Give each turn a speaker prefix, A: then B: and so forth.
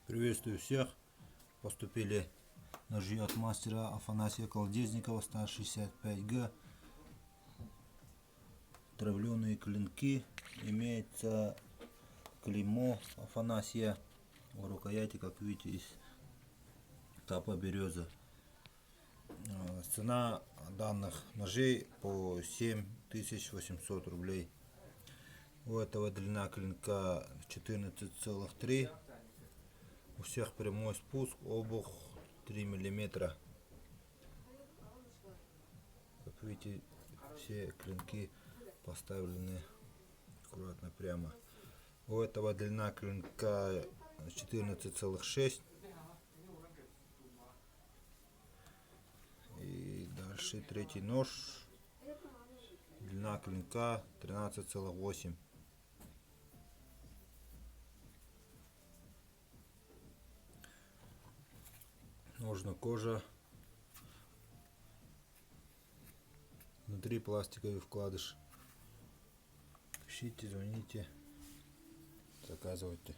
A: Приветствую всех. Поступили ножи от мастера Афанасия Колдезникова 165Г. Травленые клинки. Имеется клеймо Афанасия в рукояти, как видите, из тапа березы. Цена данных ножей по 7800 рублей. У этого длина клинка 14,3. У всех прямой спуск, обух 3 миллиметра. Как видите, все клинки поставлены аккуратно прямо. У этого длина клинка 14,6. И дальше третий нож. Длина клинка 13,8. Ножна кожа. Внутри пластиковый вкладыш. Пишите, звоните, заказывайте.